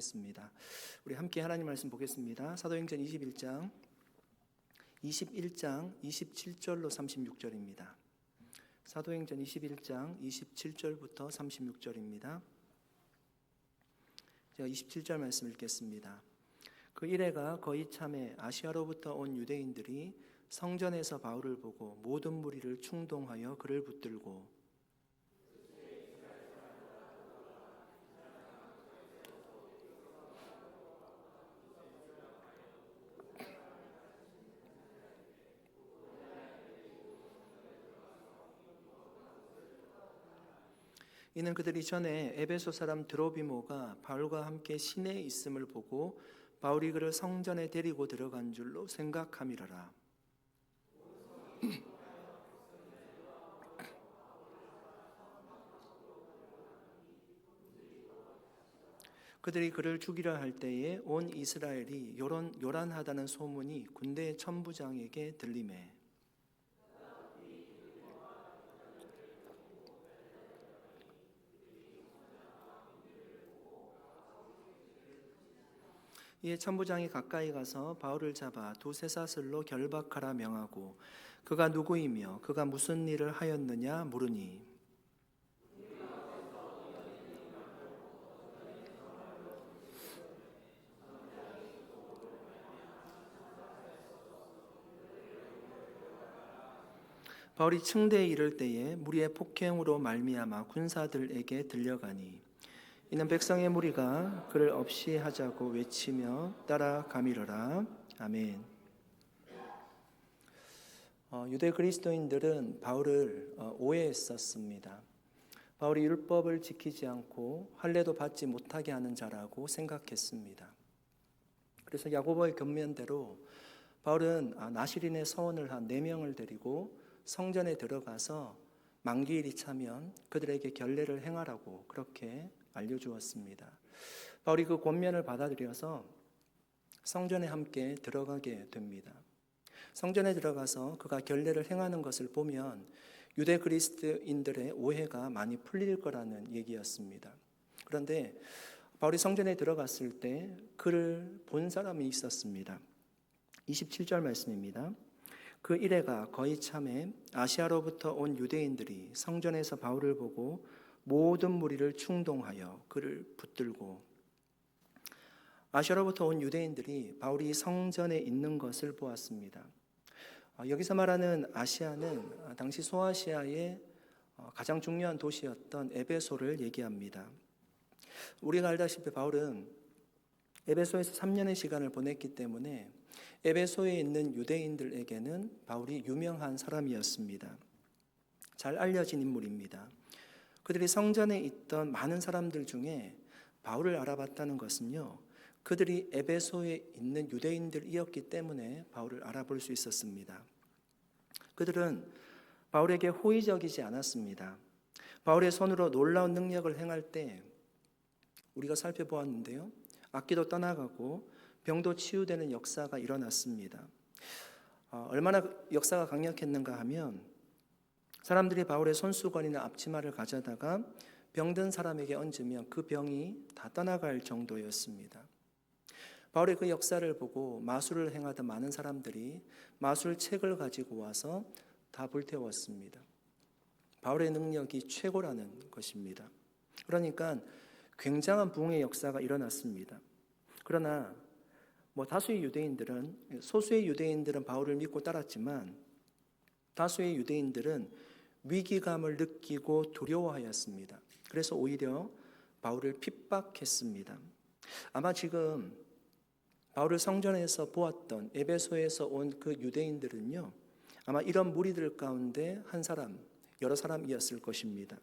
습니다. 우리 함께 하나님 말씀 보겠습니다. 사도행전 21장 27절로 36절입니다. 사도행전 21장 27절부터 36절입니다. 제가 27절 말씀 읽겠습니다. 그 이래가 거의 참에 아시아로부터 온 유대인들이 성전에서 바울을 보고 모든 무리를 충동하여 그를 붙들고 이는 그들이 전에 에베소 사람 드로비모가 바울과 함께 시내에 있음을 보고 바울이 그를 성전에 데리고 들어간 줄로 생각함이러라. 그들이 그를 죽이려 할 때에 온 이스라엘이 요란하다는 소문이 군대 천부장에게 들리매 이에 천부장이 가까이 가서 바울을 잡아 두세 사슬로 결박하라 명하고 그가 누구이며 그가 무슨 일을 하였느냐 물으니 바울이 층대에 이를 때에 무리의 폭행으로 말미암아 군사들에게 들려가니 이는 백성의 무리가 그를 없이 하자고 외치며 따라가미러라. 아멘. 유대 그리스도인들은 바울을 오해했었습니다. 바울이 율법을 지키지 않고 할례도 받지 못하게 하는 자라고 생각했습니다. 그래서 야고보의 권면대로 바울은 나시린의 서원을 한 4명을 데리고 성전에 들어가서 만기일이 차면 그들에게 결례를 행하라고 그렇게 알려주었습니다. 바울이 그 권면을 받아들여서 성전에 함께 들어가게 됩니다. 성전에 들어가서 그가 결례를 행하는 것을 보면 유대 그리스도인들의 오해가 많이 풀릴 거라는 얘기였습니다. 그런데 바울이 성전에 들어갔을 때 그를 본 사람이 있었습니다. 27절 말씀입니다. 그 이래가 거의 참에 아시아로부터 온 유대인들이 성전에서 바울을 보고 모든 무리를 충동하여 그를 붙들고 아시아로부터 온 유대인들이 바울이 성전에 있는 것을 보았습니다. 여기서 말하는 아시아는 당시 소아시아의 가장 중요한 도시였던 에베소를 얘기합니다. 우리가 알다시피 바울은 에베소에서 3년의 시간을 보냈기 때문에 에베소에 있는 유대인들에게는 바울이 유명한 사람이었습니다. 잘 알려진 인물입니다. 그들이 성전에 있던 많은 사람들 중에 바울을 알아봤다는 것은요, 그들이 에베소에 있는 유대인들이었기 때문에 바울을 알아볼 수 있었습니다. 그들은 바울에게 호의적이지 않았습니다. 바울의 손으로 놀라운 능력을 행할 때 우리가 살펴보았는데요, 악기도 떠나가고 병도 치유되는 역사가 일어났습니다. 얼마나 역사가 강력했는가 하면 사람들이 바울의 손수건이나 앞치마를 가져다가 병든 사람에게 얹으면 그 병이 다 떠나갈 정도였습니다. 바울의 그 역사를 보고 마술을 행하던 많은 사람들이 마술책을 가지고 와서 다 불태웠습니다. 바울의 능력이 최고라는 것입니다. 그러니까 굉장한 부흥의 역사가 일어났습니다. 그러나 다수의 유대인들은, 소수의 유대인들은 바울을 믿고 따랐지만 다수의 유대인들은 위기감을 느끼고 두려워하였습니다. 그래서 오히려 바울을 핍박했습니다. 아마 지금 바울을 성전에서 보았던 에베소에서 온 그 유대인들은요, 아마 이런 무리들 가운데 한 사람, 여러 사람이었을 것입니다.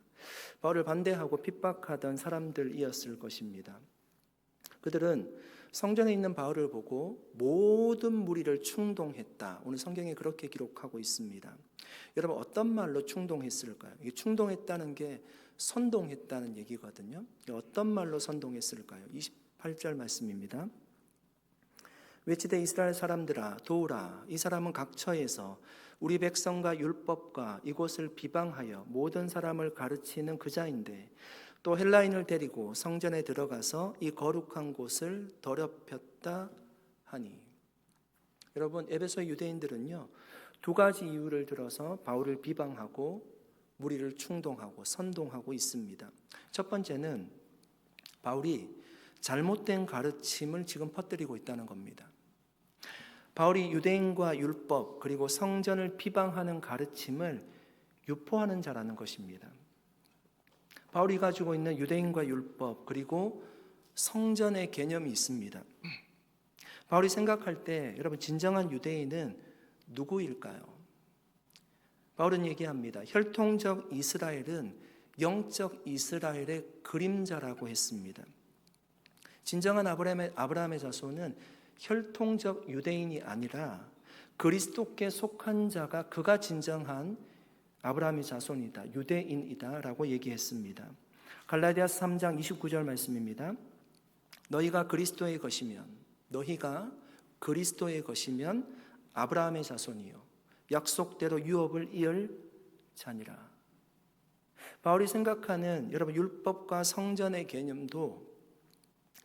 바울을 반대하고 핍박하던 사람들이었을 것입니다. 그들은 성전에 있는 바울을 보고 모든 무리를 충동했다. 오늘 성경에 그렇게 기록하고 있습니다. 여러분, 어떤 말로 충동했을까요? 이 충동했다는 게 선동했다는 얘기거든요. 어떤 말로 선동했을까요? 28절 말씀입니다. 외치되 이스라엘 사람들아 도우라. 이 사람은 각처에서 우리 백성과 율법과 이곳을 비방하여 모든 사람을 가르치는 그자인데 또 헬라인을 데리고 성전에 들어가서 이 거룩한 곳을 더럽혔다 하니. 여러분, 에베소 유대인들은요, 두 가지 이유를 들어서 바울을 비방하고 무리를 충동하고 선동하고 있습니다. 첫 번째는 바울이 잘못된 가르침을 지금 퍼뜨리고 있다는 겁니다. 바울이 유대인과 율법 그리고 성전을 비방하는 가르침을 유포하는 자라는 것입니다. 바울이 가지고 있는 유대인과 율법 그리고 성전의 개념이 있습니다. 바울이 생각할 때 여러분, 진정한 유대인은 누구일까요? 바울은 얘기합니다. 혈통적 이스라엘은 영적 이스라엘의 그림자라고 했습니다. 진정한 아브라함의 자손은 혈통적 유대인이 아니라 그리스도께 속한 자가 그가 진정한 아브라함의 자손이다, 유대인이다 라고 얘기했습니다. 갈라디아서 3장 29절 말씀입니다. 너희가 그리스도의 것이면 아브라함의 자손이요 약속대로 유업을 이을 자니라. 바울이 생각하는 여러분 율법과 성전의 개념도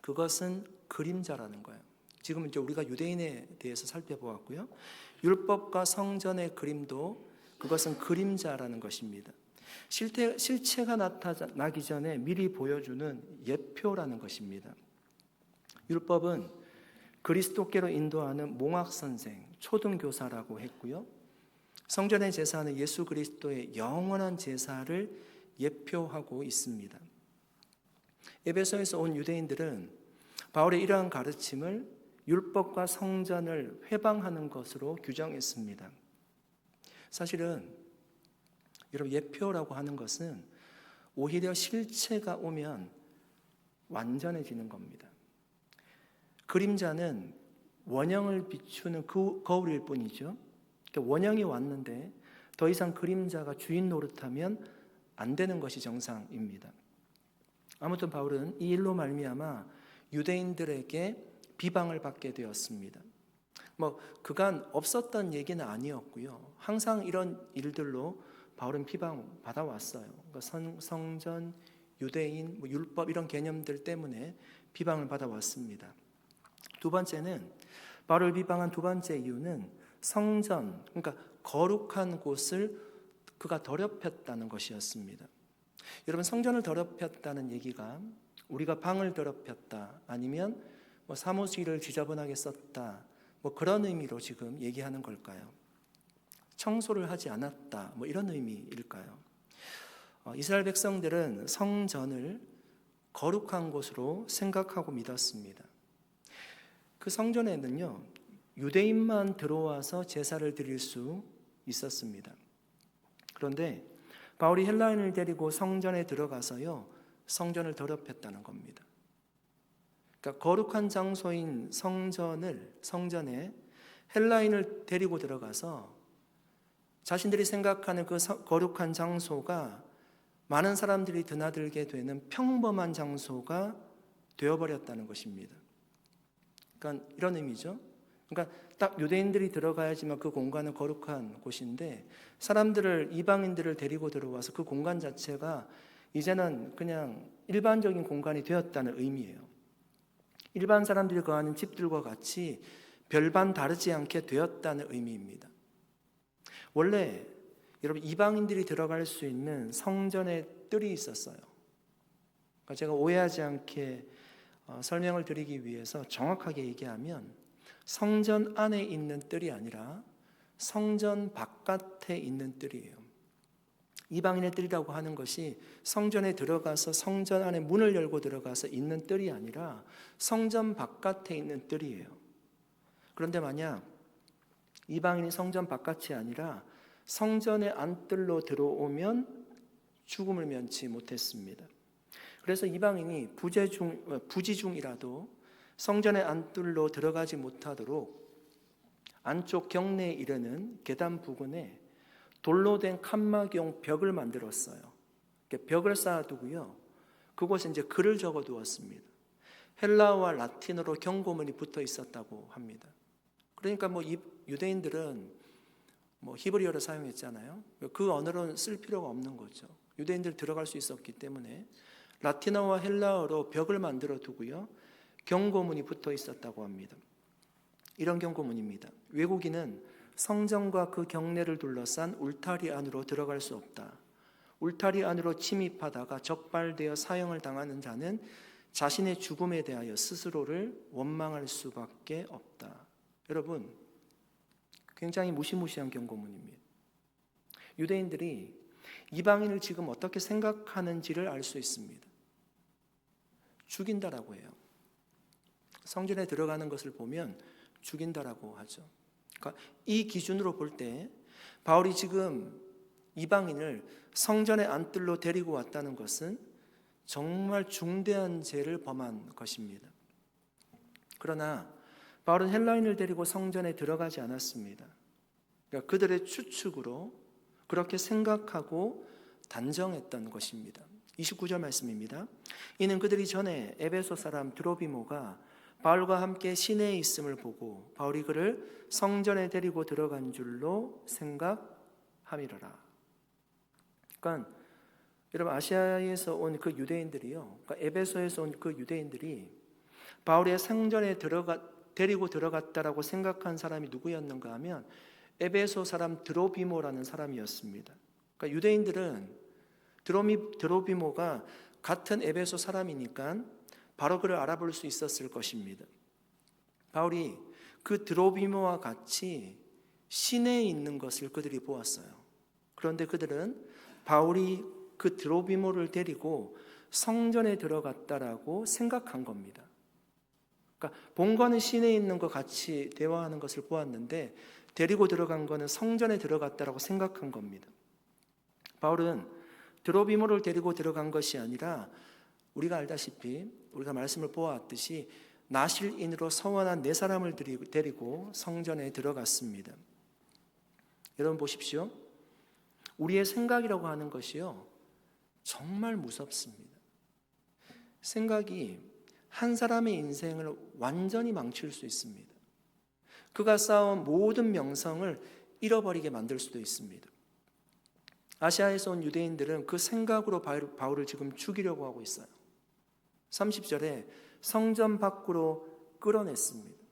그것은 그림자라는 거예요. 지금 이제 우리가 유대인에 대해서 살펴보았고요. 율법과 성전의 그림도 그것은 그림자라는 것입니다. 실체가 나타나기 전에 미리 보여주는 예표라는 것입니다. 율법은 그리스도께로 인도하는 몽학선생, 초등교사라고 했고요. 성전의 제사는 예수 그리스도의 영원한 제사를 예표하고 있습니다. 에베소에서 온 유대인들은 바울의 이러한 가르침을 율법과 성전을 회방하는 것으로 규정했습니다. 사실은 여러분, 예표라고 하는 것은 오히려 실체가 오면 완전해지는 겁니다. 그림자는 원형을 비추는 거울일 뿐이죠. 원형이 왔는데 더 이상 그림자가 주인 노릇하면 안 되는 것이 정상입니다. 아무튼 바울은 이 일로 말미암아 유대인들에게 비방을 받게 되었습니다. 그간 없었던 얘기는 아니었고요. 항상 이런 일들로 바울은 비방 받아왔어요. 그러니까 성전, 유대인, 율법 이런 개념들 때문에 비방을 받아왔습니다. 두 번째는 바울을 비방한 두 번째 이유는 성전, 그러니까 거룩한 곳을 그가 더럽혔다는 것이었습니다. 여러분, 성전을 더럽혔다는 얘기가 우리가 방을 더럽혔다 아니면 사무실을 지저분하게 썼다 그런 의미로 지금 얘기하는 걸까요? 청소를 하지 않았다 이런 의미일까요? 이스라엘 백성들은 성전을 거룩한 곳으로 생각하고 믿었습니다. 그 성전에는요, 유대인만 들어와서 제사를 드릴 수 있었습니다. 그런데 바울이 헬라인을 데리고 성전에 들어가서요, 성전을 더럽혔다는 겁니다. 그러니까 거룩한 장소인 성전에 헬라인을 데리고 들어가서 자신들이 생각하는 그 거룩한 장소가 많은 사람들이 드나들게 되는 평범한 장소가 되어버렸다는 것입니다. 그러니까 이런 의미죠. 그러니까 딱 유대인들이 들어가야지만 그 공간은 거룩한 곳인데 이방인들을 데리고 들어와서 그 공간 자체가 이제는 그냥 일반적인 공간이 되었다는 의미예요. 일반 사람들이 거하는 집들과 같이 별반 다르지 않게 되었다는 의미입니다. 원래 여러분, 이방인들이 들어갈 수 있는 성전의 뜰이 있었어요. 그러니까 제가 오해하지 않게 설명을 드리기 위해서 정확하게 얘기하면 성전 안에 있는 뜰이 아니라 성전 바깥에 있는 뜰이에요. 이방인의 뜰이라고 하는 것이 성전에 들어가서 성전 안에 문을 열고 들어가서 있는 뜰이 아니라 성전 바깥에 있는 뜰이에요. 그런데 만약 이방인이 성전 바깥이 아니라 성전의 안뜰로 들어오면 죽음을 면치 못했습니다. 그래서 이방인이 부지중이라도 성전의 안뜰로 들어가지 못하도록 안쪽 경내에 이르는 계단 부근에 돌로 된 칸막용 벽을 만들었어요. 벽을 쌓아두고요, 그곳에 이제 글을 적어두었습니다. 헬라어와 라틴어로 경고문이 붙어 있었다고 합니다. 그러니까 유대인들은 히브리어를 사용했잖아요. 그 언어로는 쓸 필요가 없는 거죠. 유대인들 들어갈 수 있었기 때문에 라틴어와 헬라어로 벽을 만들어 두고요. 경고문이 붙어 있었다고 합니다. 이런 경고문입니다. 외국인은 성전과 그 경내를 둘러싼 울타리 안으로 들어갈 수 없다. 울타리 안으로 침입하다가 적발되어 사형을 당하는 자는 자신의 죽음에 대하여 스스로를 원망할 수밖에 없다. 여러분, 굉장히 무시무시한 경고문입니다. 유대인들이 이방인을 지금 어떻게 생각하는지를 알 수 있습니다. 죽인다라고 해요. 성전에 들어가는 것을 보면 죽인다라고 하죠. 그러니까 이 기준으로 볼 때 바울이 지금 이방인을 성전의 안뜰로 데리고 왔다는 것은 정말 중대한 죄를 범한 것입니다. 그러나 바울은 헬라인을 데리고 성전에 들어가지 않았습니다. 그러니까 그들의 추측으로 그렇게 생각하고 단정했던 것입니다. 29절 말씀입니다. 이는 그들이 전에 에베소 사람 드로비모가 바울과 함께 시내에 있음을 보고 바울이 그를 성전에 데리고 들어간 줄로 생각함이로라. 그러니까 여러분, 아시아에서 온 그 유대인들이요, 그러니까 에베소에서 온 그 유대인들이 바울의 성전에 데리고 들어갔다라고 생각한 사람이 누구였는가 하면 에베소 사람 드로비모라는 사람이었습니다. 그러니까 유대인들은 드로비모가 같은 에베소 사람이니까 바로 그를 알아볼 수 있었을 것입니다. 바울이 그 드로비모와 같이 시내에 있는 것을 그들이 보았어요. 그런데 그들은 바울이 그 드로비모를 데리고 성전에 들어갔다라고 생각한 겁니다. 그러니까 본관은 시내에 있는 것 같이 대화하는 것을 보았는데 데리고 들어간 것은 성전에 들어갔다라고 생각한 겁니다. 바울은 드로비모를 데리고 들어간 것이 아니라 우리가 알다시피 우리가 말씀을 보았듯이 나실인으로 서원한 네 사람을 데리고 성전에 들어갔습니다. 여러분 보십시오. 우리의 생각이라고 하는 것이요, 정말 무섭습니다. 생각이 한 사람의 인생을 완전히 망칠 수 있습니다. 그가 쌓아온 모든 명성을 잃어버리게 만들 수도 있습니다. 아시아에서 온 유대인들은 그 생각으로 바울을 지금 죽이려고 하고 있어요. 30절에 성전 밖으로 끌어냈습니다.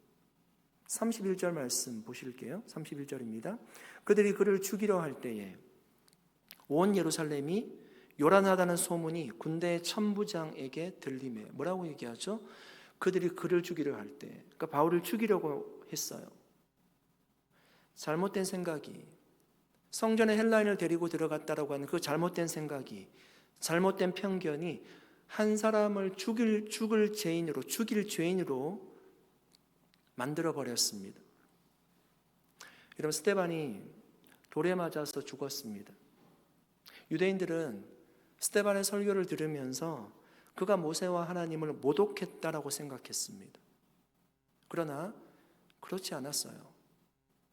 31절 말씀 보실게요. 31절입니다. 그들이 그를 죽이려 할 때에 온 예루살렘이 요란하다는 소문이 군대의 천부장에게 들리매. 뭐라고 얘기하죠? 그들이 그를 죽이려 할 때, 그러니까 바울을 죽이려고 했어요. 잘못된 생각이, 성전에 헬라인을 데리고 들어갔다라고 하는 그 잘못된 생각이, 잘못된 편견이 한 사람을 죽일 죄인으로 만들어 버렸습니다. 여러분, 스데반이 돌에 맞아서 죽었습니다. 유대인들은 스데반의 설교를 들으면서 그가 모세와 하나님을 모독했다라고 생각했습니다. 그러나 그렇지 않았어요.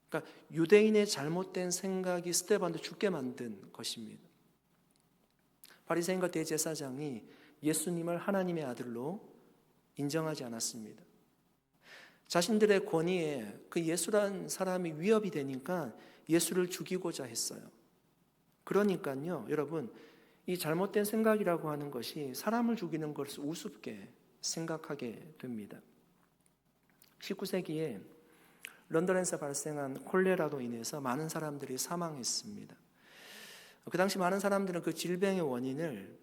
그러니까 유대인의 잘못된 생각이 스데반도 죽게 만든 것입니다. 바리새인과 대제사장이 예수님을 하나님의 아들로 인정하지 않았습니다. 자신들의 권위에 그 예수란 사람이 위협이 되니까 예수를 죽이고자 했어요. 그러니까요, 여러분, 이 잘못된 생각이라고 하는 것이 사람을 죽이는 것을 우습게 생각하게 됩니다. 19세기에 런던에서 발생한 콜레라로 인해서 많은 사람들이 사망했습니다. 그 당시 많은 사람들은 그 질병의 원인을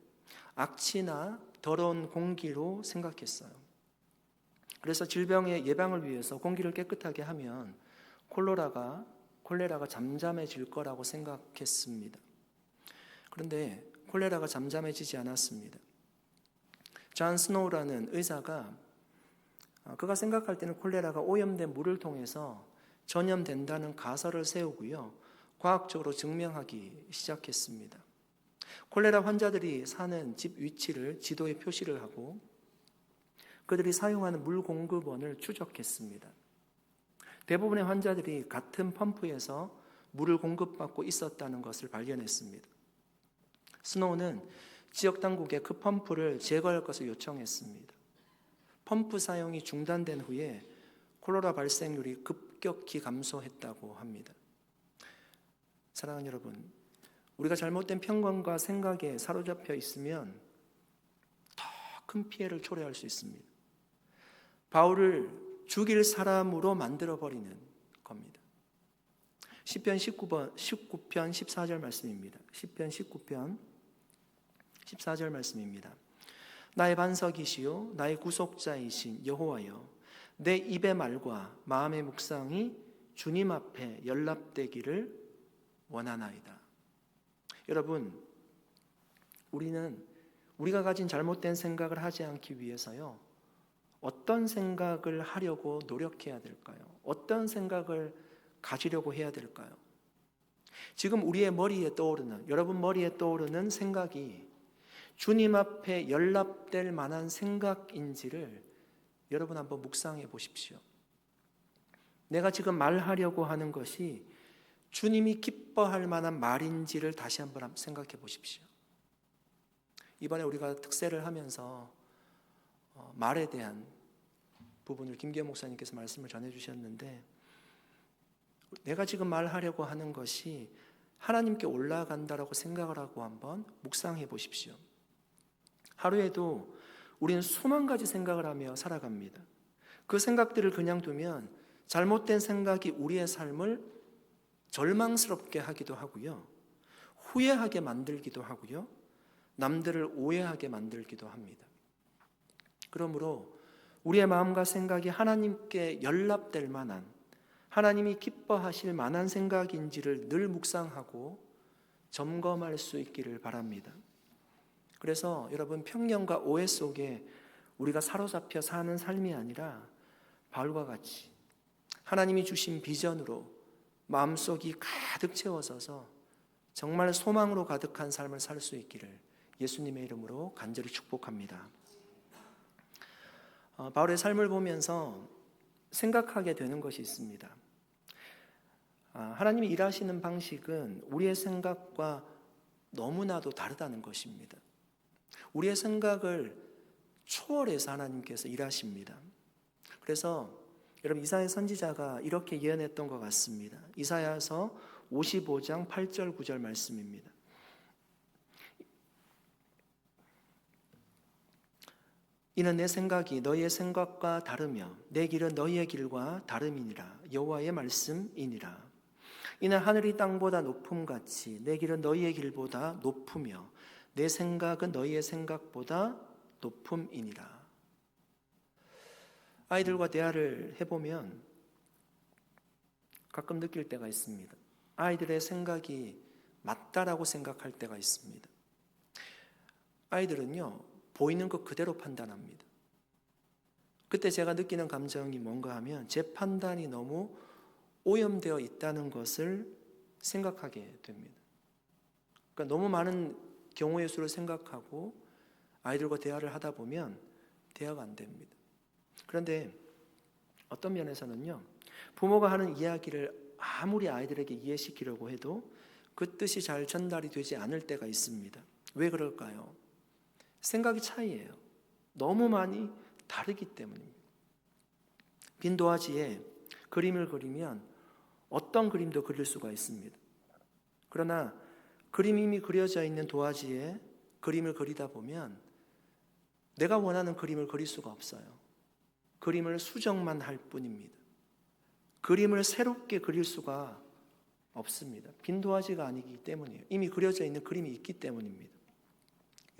악취나 더러운 공기로 생각했어요. 그래서 질병의 예방을 위해서 공기를 깨끗하게 하면 콜레라가 잠잠해질 거라고 생각했습니다. 그런데 콜레라가 잠잠해지지 않았습니다. 존 스노우라는 의사가 그가 생각할 때는 콜레라가 오염된 물을 통해서 전염된다는 가설을 세우고요, 과학적으로 증명하기 시작했습니다. 콜레라 환자들이 사는 집 위치를 지도에 표시를 하고 그들이 사용하는 물 공급원을 추적했습니다. 대부분의 환자들이 같은 펌프에서 물을 공급받고 있었다는 것을 발견했습니다. 스노우는 지역 당국에 그 펌프를 제거할 것을 요청했습니다. 펌프 사용이 중단된 후에 콜레라 발생률이 급격히 감소했다고 합니다. 사랑하는 여러분, 우리가 잘못된 편견과 생각에 사로잡혀 있으면 큰 피해를 초래할 수 있습니다. 바울을 죽일 사람으로 만들어버리는 겁니다. 시편 19편 14절 말씀입니다. 시편 19편 14절 말씀입니다. 나의 반석이시요 나의 구속자이신 여호와여, 내 입의 말과 마음의 묵상이 주님 앞에 연락되기를 원하나이다. 여러분, 우리가 가진 잘못된 생각을 하지 않기 위해서요, 어떤 생각을 하려고 노력해야 될까요? 어떤 생각을 가지려고 해야 될까요? 지금 우리의 머리에 떠오르는, 여러분 머리에 떠오르는 생각이 주님 앞에 연락될 만한 생각인지를 여러분 한번 묵상해 보십시오. 내가 지금 말하려고 하는 것이 주님이 기뻐할 만한 말인지를 다시 한번 생각해 보십시오. 이번에 우리가 특세를 하면서 말에 대한 부분을 김기현 목사님께서 말씀을 전해 주셨는데, 내가 지금 말하려고 하는 것이 하나님께 올라간다라고 생각을 하고 한번 묵상해 보십시오. 하루에도 우리는 수만 가지 생각을 하며 살아갑니다. 그 생각들을 그냥 두면 잘못된 생각이 우리의 삶을 절망스럽게 하기도 하고요, 후회하게 만들기도 하고요, 남들을 오해하게 만들기도 합니다. 그러므로 우리의 마음과 생각이 하나님께 연락될 만한, 하나님이 기뻐하실 만한 생각인지를 늘 묵상하고 점검할 수 있기를 바랍니다. 그래서 여러분, 편견과 오해 속에 우리가 사로잡혀 사는 삶이 아니라 바울과 같이 하나님이 주신 비전으로 마음속이 가득 채워져서 정말 소망으로 가득한 삶을 살 수 있기를 예수님의 이름으로 간절히 축복합니다. 바울의 삶을 보면서 생각하게 되는 것이 있습니다. 하나님이 일하시는 방식은 우리의 생각과 너무나도 다르다는 것입니다. 우리의 생각을 초월해서 하나님께서 일하십니다. 그래서 여러분, 이사야 선지자가 이렇게 예언했던 것 같습니다. 이사야서 55장 8절 9절 말씀입니다. 이는 내 생각이 너희의 생각과 다르며 내 길은 너희의 길과 다름이니라. 여호와의 말씀이니라. 이는 하늘이 땅보다 높음같이 내 길은 너희의 길보다 높으며 내 생각은 너희의 생각보다 높음이니라. 아이들과 대화를 해보면 가끔 느낄 때가 있습니다. 아이들의 생각이 맞다라고 생각할 때가 있습니다. 아이들은요, 보이는 것 그대로 판단합니다. 그때 제가 느끼는 감정이 뭔가 하면 제 판단이 너무 오염되어 있다는 것을 생각하게 됩니다. 그러니까 너무 많은 경우의 수를 생각하고 아이들과 대화를 하다 보면 대화가 안 됩니다. 그런데 어떤 면에서는요, 부모가 하는 이야기를 아무리 아이들에게 이해시키려고 해도 그 뜻이 잘 전달이 되지 않을 때가 있습니다. 왜 그럴까요? 생각이 차이예요. 너무 많이 다르기 때문입니다. 빈 도화지에 그림을 그리면 어떤 그림도 그릴 수가 있습니다. 그러나 그림이 이미 그려져 있는 도화지에 그림을 그리다 보면 내가 원하는 그림을 그릴 수가 없어요. 그림을 수정만 할 뿐입니다. 그림을 새롭게 그릴 수가 없습니다. 빈 도화지가 아니기 때문이에요. 이미 그려져 있는 그림이 있기 때문입니다.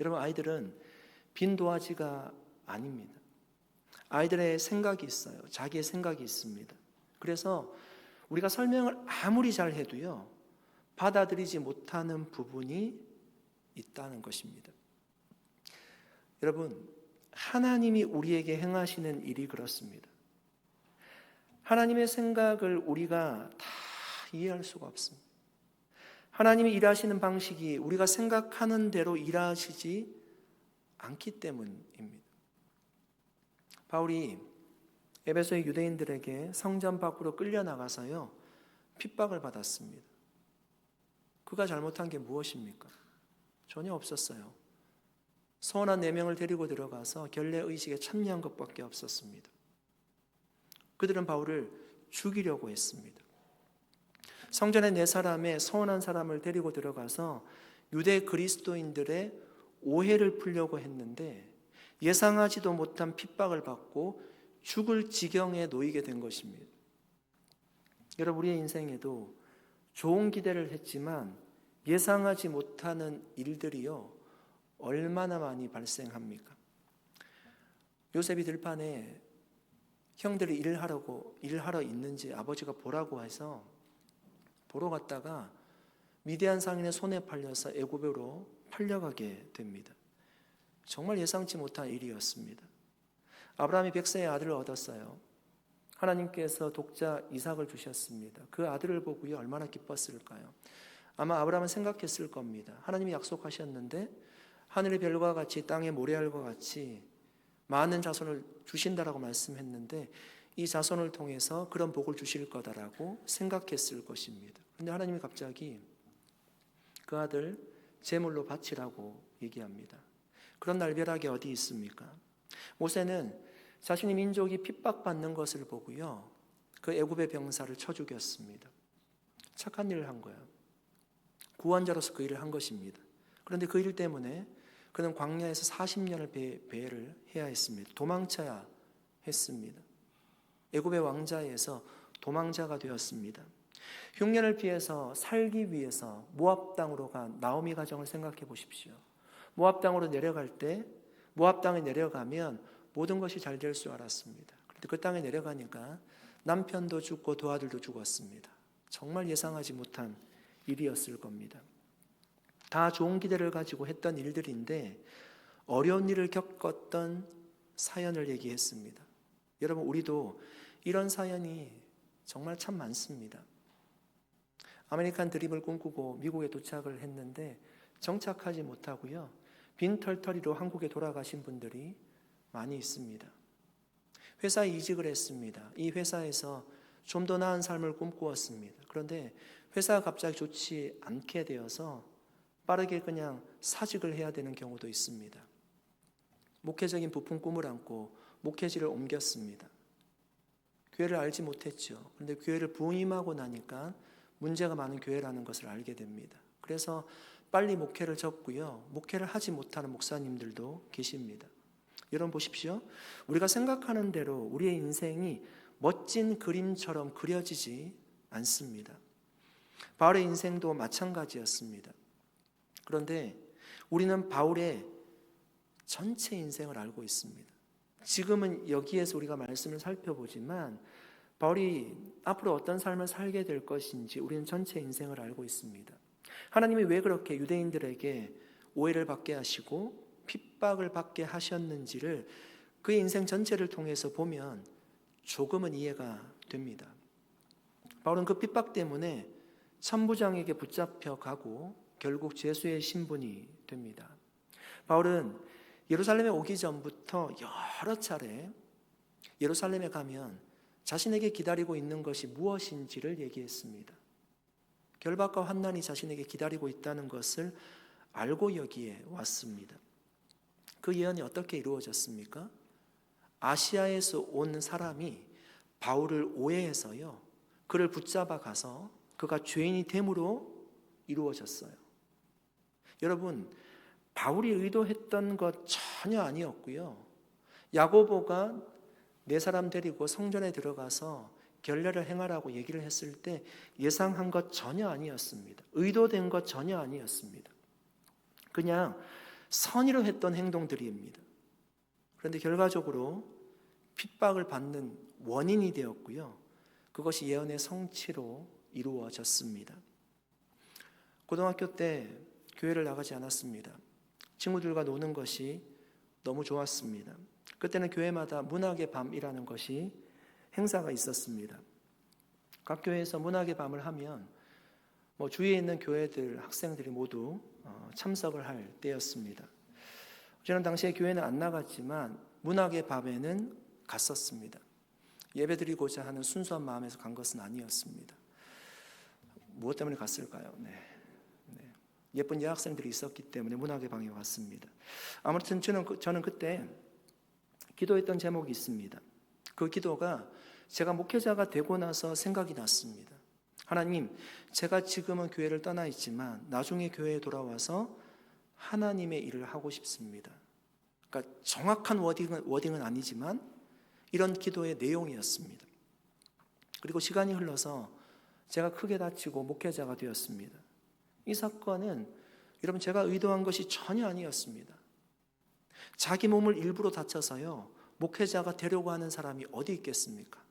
여러분, 아이들은 빈 도화지가 아닙니다. 아이들의 생각이 있어요. 자기의 생각이 있습니다. 그래서 우리가 설명을 아무리 잘 해도요, 받아들이지 못하는 부분이 있다는 것입니다. 여러분, 하나님이 우리에게 행하시는 일이 그렇습니다. 하나님의 생각을 우리가 다 이해할 수가 없습니다. 하나님이 일하시는 방식이 우리가 생각하는 대로 일하시지 않기 때문입니다. 바울이 에베소의 유대인들에게 성전 밖으로 끌려나가서요, 핍박을 받았습니다. 그가 잘못한 게 무엇입니까? 전혀 없었어요. 선한 4명을 데리고 들어가서 결례의식에 참여한 것밖에 없었습니다. 그들은 바울을 죽이려고 했습니다. 성전에 4사람의 선한 사람을 데리고 들어가서 유대 그리스도인들의 오해를 풀려고 했는데 예상하지도 못한 핍박을 받고 죽을 지경에 놓이게 된 것입니다. 여러분, 우리의 인생에도 좋은 기대를 했지만 예상하지 못하는 일들이요 얼마나 많이 발생합니까? 요셉이 들판에 형들이 일하러 있는지 아버지가 보라고 해서 보러 갔다가 미디안 상인의 손에 팔려서 애굽으로 팔려가게 됩니다. 정말 예상치 못한 일이었습니다. 아브라함이 100세의 아들을 얻었어요. 하나님께서 독자 이삭을 주셨습니다. 그 아들을 보고요 얼마나 기뻤을까요? 아마 아브라함은 생각했을 겁니다. 하나님이 약속하셨는데 하늘의 별과 같이 땅의 모래알과 같이 많은 자손을 주신다라고 말씀했는데 이 자손을 통해서 그런 복을 주실 거다라고 생각했을 것입니다. 그런데 하나님이 갑자기 그 아들 제물로 바치라고 얘기합니다. 그런 날벼락이 어디 있습니까? 모세는 자신의 민족이 핍박받는 것을 보고요 그 애굽의 병사를 쳐 죽였습니다. 착한 일을 한 거예요. 구원자로서 그 일을 한 것입니다. 그런데 그 일 때문에 그는 광야에서 40년을 배회를 해야 했습니다. 도망쳐야 했습니다. 애굽의 왕자에서 도망자가 되었습니다. 흉년을 피해서 살기 위해서 모압 땅으로 간 나오미 가정을 생각해 보십시오. 모압 땅으로 내려갈 때 모압 땅에 내려가면 모든 것이 잘 될 줄 알았습니다. 그런데 그 땅에 내려가니까 남편도 죽고 두 아들도 죽었습니다. 정말 예상하지 못한 일이었을 겁니다. 다 좋은 기대를 가지고 했던 일들인데 어려운 일을 겪었던 사연을 얘기했습니다. 여러분, 우리도 이런 사연이 정말 참 많습니다. 아메리칸 드림을 꿈꾸고 미국에 도착을 했는데 정착하지 못하고요 빈털터리로 한국에 돌아가신 분들이 많이 있습니다. 회사에 이직을 했습니다. 이 회사에서 좀 더 나은 삶을 꿈꾸었습니다. 그런데 회사가 갑자기 좋지 않게 되어서 빠르게 그냥 사직을 해야 되는 경우도 있습니다. 목회적인 부푼 꿈을 안고 목회지를 옮겼습니다. 교회를 알지 못했죠. 그런데 교회를 부임하고 나니까 문제가 많은 교회라는 것을 알게 됩니다. 그래서 빨리 목회를 접고요 목회를 하지 못하는 목사님들도 계십니다. 여러분 보십시오. 우리가 생각하는 대로 우리의 인생이 멋진 그림처럼 그려지지 않습니다. 바울의 인생도 마찬가지였습니다. 그런데 우리는 바울의 전체 인생을 알고 있습니다. 지금은 여기에서 우리가 말씀을 살펴보지만 바울이 앞으로 어떤 삶을 살게 될 것인지 우리는 전체 인생을 알고 있습니다. 하나님이 왜 그렇게 유대인들에게 오해를 받게 하시고 핍박을 받게 하셨는지를 그의 인생 전체를 통해서 보면 조금은 이해가 됩니다. 바울은 그 핍박 때문에 천부장에게 붙잡혀 가고 결국 죄수의 신분이 됩니다. 바울은 예루살렘에 오기 전부터 여러 차례 예루살렘에 가면 자신에게 기다리고 있는 것이 무엇인지를 얘기했습니다. 결박과 환난이 자신에게 기다리고 있다는 것을 알고 여기에 왔습니다. 그 예언이 어떻게 이루어졌습니까? 아시아에서 온 사람이 바울을 오해해서요 그를 붙잡아 가서 그가 죄인이 됨으로 이루어졌어요. 여러분, 바울이 의도했던 것 전혀 아니었고요. 야고보가 네 사람 데리고 성전에 들어가서 결례를 행하라고 얘기를 했을 때 예상한 것 전혀 아니었습니다. 의도된 것 전혀 아니었습니다. 그냥 선의로 했던 행동들입니다. 그런데 결과적으로 핍박을 받는 원인이 되었고요. 그것이 예언의 성취로 이루어졌습니다. 고등학교 때 교회를 나가지 않았습니다. 친구들과 노는 것이 너무 좋았습니다. 그때는 교회마다 문학의 밤이라는 것이 행사가 있었습니다. 각 교회에서 문학의 밤을 하면 주위에 있는 교회들 학생들이 모두 참석을 할 때였습니다. 저는 당시에 교회는 안 나갔지만 문학의 밤에는 갔었습니다. 예배드리고자 하는 순수한 마음에서 간 것은 아니었습니다. 무엇 때문에 갔을까요? 예쁜 여학생들이 있었기 때문에 문학의 방에 왔습니다. 아무튼 저는 그때 기도했던 제목이 있습니다. 그 기도가 제가 목회자가 되고 나서 생각이 났습니다. 하나님, 제가 지금은 교회를 떠나 있지만 나중에 교회에 돌아와서 하나님의 일을 하고 싶습니다. 그러니까 정확한 워딩은 아니지만 이런 기도의 내용이었습니다. 그리고 시간이 흘러서 제가 크게 다치고 목회자가 되었습니다. 이 사건은 여러분 제가 의도한 것이 전혀 아니었습니다. 자기 몸을 일부러 다쳐서요 목회자가 되려고 하는 사람이 어디 있겠습니까?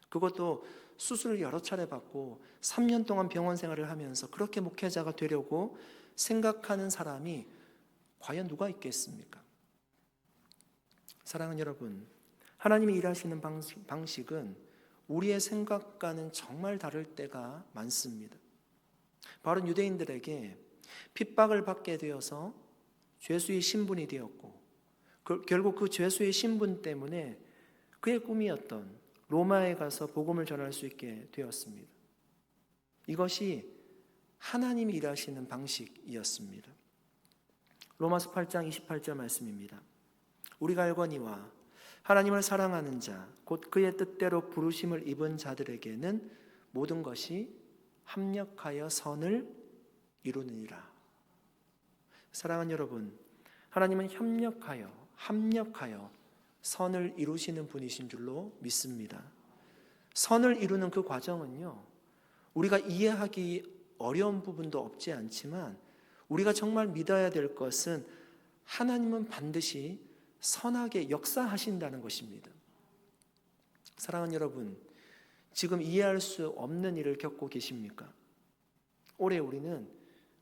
그것도 수술을 여러 차례 받고 3년 동안 병원 생활을 하면서 그렇게 목회자가 되려고 생각하는 사람이 과연 누가 있겠습니까? 사랑하는 여러분, 하나님이 일하시는 방식은 우리의 생각과는 정말 다를 때가 많습니다. 바로 유대인들에게 핍박을 받게 되어서 죄수의 신분이 되었고 결국 그 죄수의 신분 때문에 그의 꿈이었던 로마에 가서 복음을 전할 수 있게 되었습니다. 이것이 하나님이 일하시는 방식이었습니다. 로마서 8장 28절 말씀입니다. 우리가 알거니와 하나님을 사랑하는 자, 곧 그의 뜻대로 부르심을 입은 자들에게는 모든 것이 합력하여 선을 이루느니라. 사랑하는 여러분, 하나님은 합력하여 선을 이루시는 분이신 줄로 믿습니다. 선을 이루는 그 과정은요, 우리가 이해하기 어려운 부분도 없지 않지만 우리가 정말 믿어야 될 것은 하나님은 반드시 선하게 역사하신다는 것입니다. 사랑하는 여러분, 지금 이해할 수 없는 일을 겪고 계십니까? 올해 우리는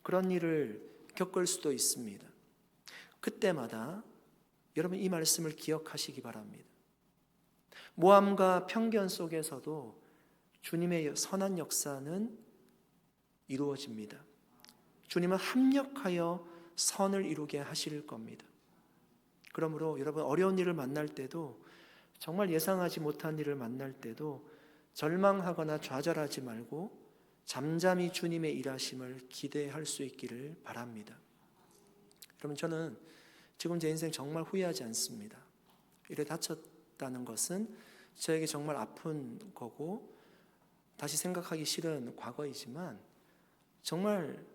그런 일을 겪을 수도 있습니다. 그때마다 여러분 이 말씀을 기억하시기 바랍니다. 모함과 편견 속에서도 주님의 선한 역사는 이루어집니다. 주님은 합력하여 선을 이루게 하실 겁니다. 그러므로 여러분 어려운 일을 만날 때도 정말 예상하지 못한 일을 만날 때도 절망하거나 좌절하지 말고 잠잠히 주님의 일하심을 기대할 수 있기를 바랍니다. 여러분 저는 지금 제 인생 정말 후회하지 않습니다. 이래 다쳤다는 것은 저에게 정말 아픈 거고 다시 생각하기 싫은 과거이지만 정말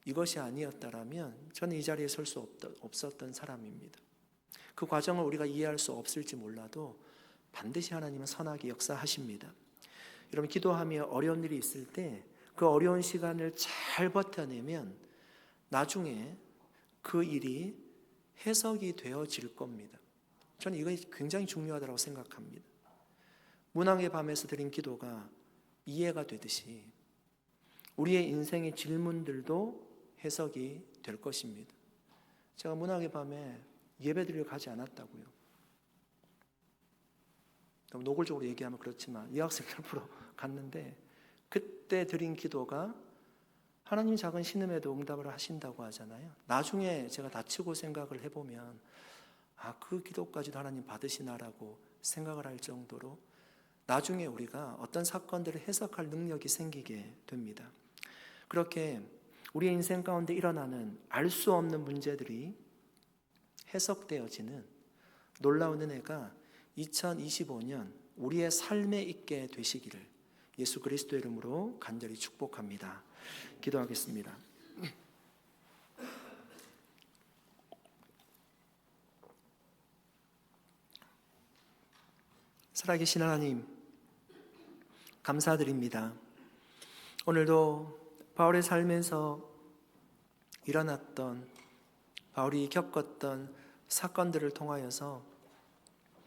이것이 아니었다라면 저는 이 자리에 설 수 없었던 사람입니다. 그 과정을 우리가 이해할 수 없을지 몰라도 반드시 하나님은 선하게 역사하십니다. 여러분 기도하며 어려운 일이 있을 때 그 어려운 시간을 잘 버텨내면 나중에 그 일이 해석이 되어질 겁니다. 저는 이거 굉장히 중요하다고 생각합니다. 문학의 밤에서 드린 기도가 이해가 되듯이 우리의 인생의 질문들도 해석이 될 것입니다. 제가 문학의 밤에 예배드리러 가지 않았다고요. 너무 노골적으로 얘기하면 그렇지만 여학생 캠프로 갔는데 그때 드린 기도가 하나님이 작은 신음에도 응답을 하신다고 하잖아요. 나중에 제가 다치고 생각을 해보면 그 기도까지도 하나님 받으시나라고 생각을 할 정도로 나중에 우리가 어떤 사건들을 해석할 능력이 생기게 됩니다. 그렇게 우리의 인생 가운데 일어나는 알 수 없는 문제들이 해석되어지는 놀라운 은혜가 2025년 우리의 삶에 있게 되시기를 예수 그리스도의 이름으로 간절히 축복합니다. 기도하겠습니다. 살아계신 하나님, 감사드립니다. 오늘도 바울의 삶에서 일어났던 바울이 겪었던 사건들을 통하여서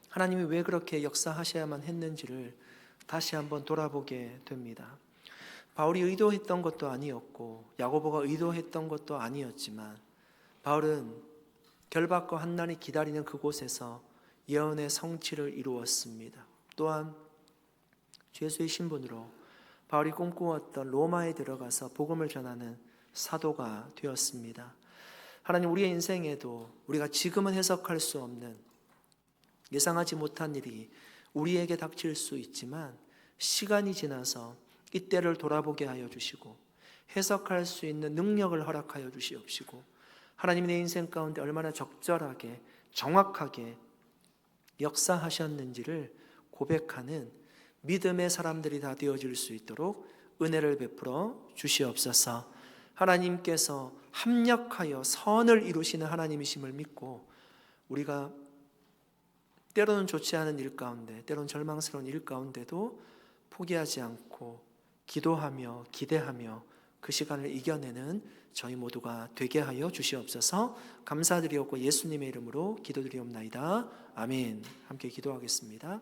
하나님이 왜 그렇게 역사하셔야만 했는지를 다시 한번 돌아보게 됩니다. 바울이 의도했던 것도 아니었고 야고보가 의도했던 것도 아니었지만 바울은 결박과 환난이 기다리는 그곳에서 예언의 성취를 이루었습니다. 또한 죄수의 신분으로 바울이 꿈꾸었던 로마에 들어가서 복음을 전하는 사도가 되었습니다. 하나님, 우리의 인생에도 우리가 지금은 해석할 수 없는 예상하지 못한 일이 우리에게 닥칠 수 있지만 시간이 지나서 이때를 돌아보게 하여 주시고 해석할 수 있는 능력을 허락하여 주시옵시고 하나님이 내 인생 가운데 얼마나 적절하게 정확하게 역사하셨는지를 고백하는 믿음의 사람들이 다 되어질 수 있도록 은혜를 베풀어 주시옵소서. 하나님께서 합력하여 선을 이루시는 하나님이심을 믿고 우리가 때로는 좋지 않은 일 가운데, 때로는 절망스러운 일 가운데도 포기하지 않고 기도하며 기대하며 그 시간을 이겨내는 저희 모두가 되게 하여 주시옵소서. 감사드리옵고 예수님의 이름으로 기도드리옵나이다. 아멘. 함께 기도하겠습니다.